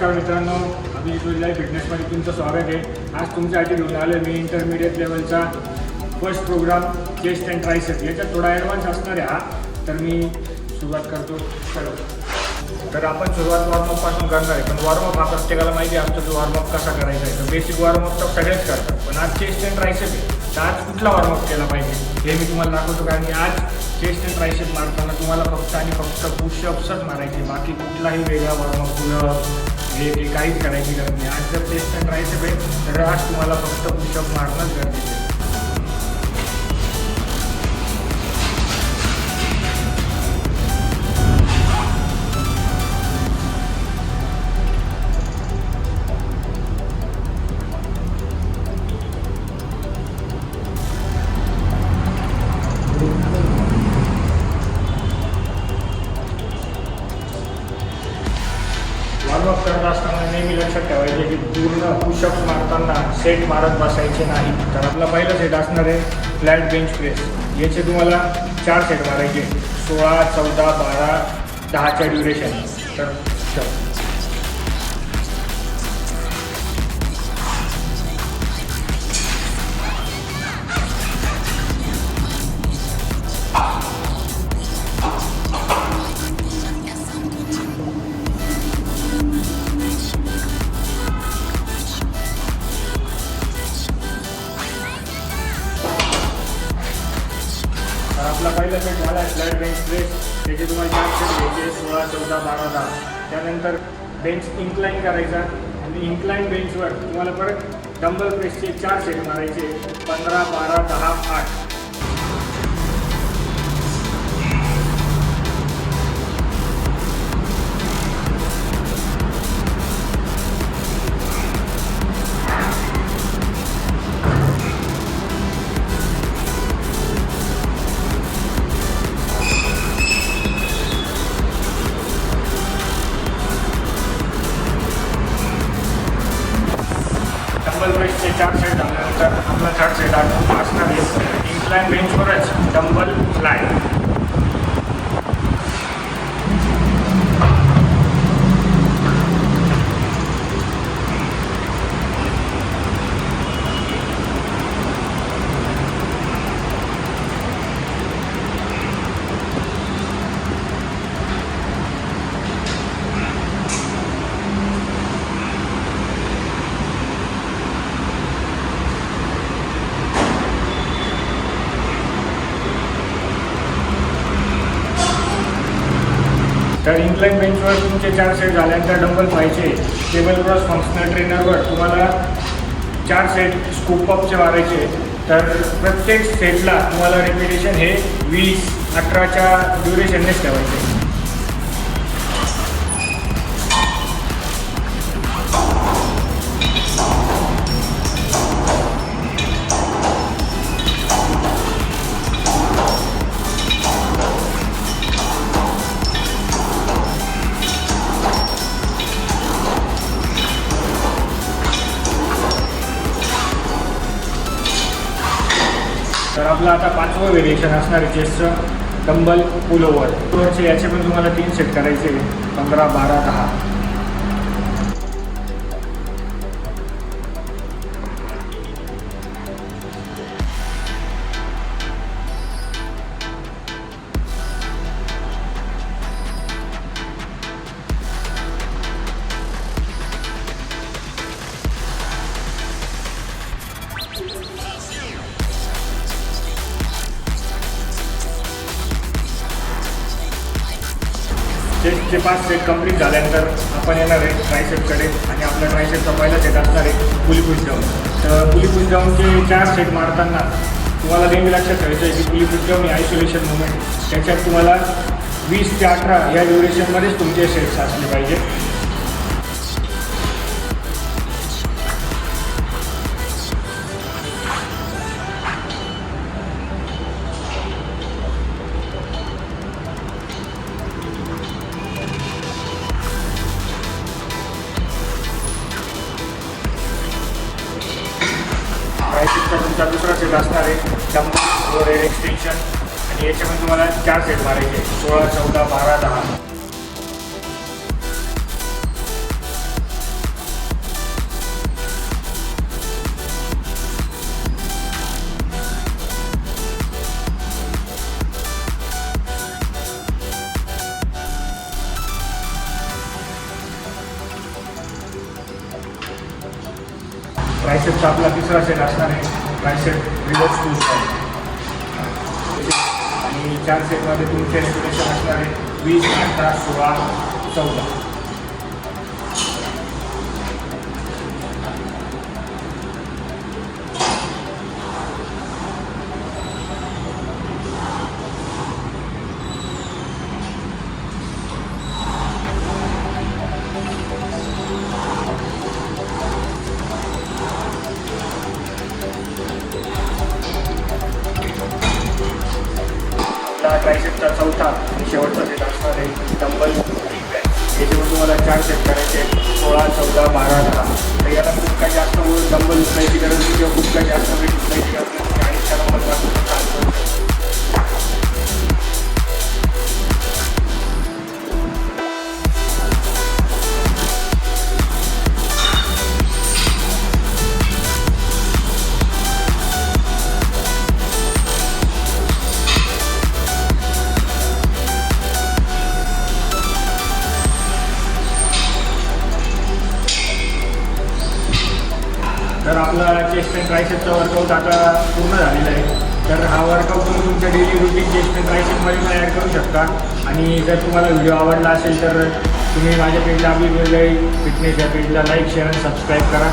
नमस्कार मित्रांनो, आम्ही इथल्या फिटनेसमध्ये तुमचं स्वागत आहे. आज तुमच्यासाठी घेऊन आलो मी इंटरमिडिएट लेवलचा first program chest and tricep. याच्यात थोडा ॲडव्हान्स असणार आहे हा. तर मी सुरुवात करतो. चलो, तर आपण सुरुवात वॉर्मअपपासून करणार आहे. पण वॉर्मअप हा प्रत्येकाला माहिती आहे आमचा जो वॉर्मअप कसा करायचा आहे. तर बेसिक वॉर्मअप तर सगळेच करतात, पण आज चेस्ट अँड ट्रायसेप आहे. तर आज कुठला वॉर्मअप केला पाहिजे हे मी तुम्हाला दाखवतो. कारण की आज चेस्ट अँड ट्रायसेप मारताना तुम्हाला फक्त आणि फक्त पुशअप्सच मारायचे, बाकी कुठलाही वेगळा वॉर्मअप हे काहीच करायची गरज नाही. आज जर चेस्ट अँड ट्रायसेप आहे तर आज तुम्हाला फक्त पुशअप मारणंच गरजेचं आहे. वॉर्मअप करत असताना नेहमी लक्षात ठेवायचे की पूर्ण पुशअप्स मारताना सेट मारत बसायचे नाही. तर आपला पहिला सेट असणार आहे फ्लॅट बेंच प्रेस. याचे तुम्हाला 4 सेट मारायचे, 16, 14, 12, 10च्या ड्युरेशन. तर आपला पहिला सेट झाला आहे फ्लॅट बेंच प्रेस. त्याचे तुम्हाला 4 सेट घ्यायचे, 16, 14, 12, 10. त्यानंतर बेंच इन्क्लाइन करायचा आणि इन्क्लाइन बेंचवर तुम्हाला परत डंबल प्रेसचे 4 सेट मारायचे, 15, 12, 10, 8. डंबल प्रेसचे 4 सेट झाल्यानंतर आपला 3rd सेट असणार आहे इन्क्लाइन बेंचवरच डंबल फ्लाय. तर इन्क्लाइन बेंचवर तुमचे 4 सेट झाल्यानंतर डंबल पाहिजे. टेबल क्रॉस फंक्शनल ट्रेनरवर तुम्हाला 4 सेट स्कूप अपचे मारायचे. तर प्रत्येक सेटला तुम्हाला रेपिटेशन हे 20, 18च्या ड्युरेशननेच ठेवायचे. तर आपलं आता 5वं व्हेरिएशन असणार आहे चेस्टचं डंबल पुल ओव्हर. याचे पण तुम्हाला 3 सेट करायचे, 15, 12, 10. चेस्टचे 5 सेट कंप्लीट झाल्यानंतर आपण येणार आहे ट्रायसेपकडे. आणि आपल्या ट्रायसेपचा पहिला सेट असणार आहे पुली पुश डाऊन. तर पुली पुश डाऊनचे 4 सेट मारताना तुम्हाला नेहमी लक्षात ठेवायचं आहे की पुली पुश डाऊन ही आयसोलेशन मुवमेंट. त्याच्यात तुम्हाला 20 ते 18 या ड्युरेशनमध्येच तुमचे सेट्स असले पाहिजे. ट्रायसेपचा तुमचा दुसरा सेट असणार आहे डंबल ओव्हरहेड एक्सटेन्शन. आणि याच्यामध्ये तुम्हाला 4 सेट मारायचे, 16, 14, 12, 10. ट्रायसेपचा आपला तिसरा सेट असणार आहे ट्रायसेप रिवर्स टू स्क्वॅट. आणि 4 सेटमध्ये तुमचे रेप्युटेशन असणार आहे 20, 18, 16, 14. ट्रायसेपचा चौथा आणि शेवटचा सेट असणार आहे डंबल याच्यावर तुम्हाला 4 सेट करायचे 16, 14, 12, 10. तर याला खूप काही जास्त डंबल उचलायची गरज नाही किंवा खूप काही जास्त वेट उचलायची गरज नाही. 40च्या नंबरपासून चालू करू शकतो. तर आपला चेस्ट अँड ट्रायसेपचा वर्कआउट आता पूर्ण झालेला आहे. तर हा वर्कआउट तुम्ही तुमच्या डेली रुटीन चेस्ट अँड ट्रायसेपमध्ये पण ॲड करू शकता. आणि जर तुम्हाला व्हिडिओ आवडला असेल तर तुम्ही माझ्या पेजला आपली फिटनेस या पेजला लाईक, शेअर आणि सबस्क्राईब करा.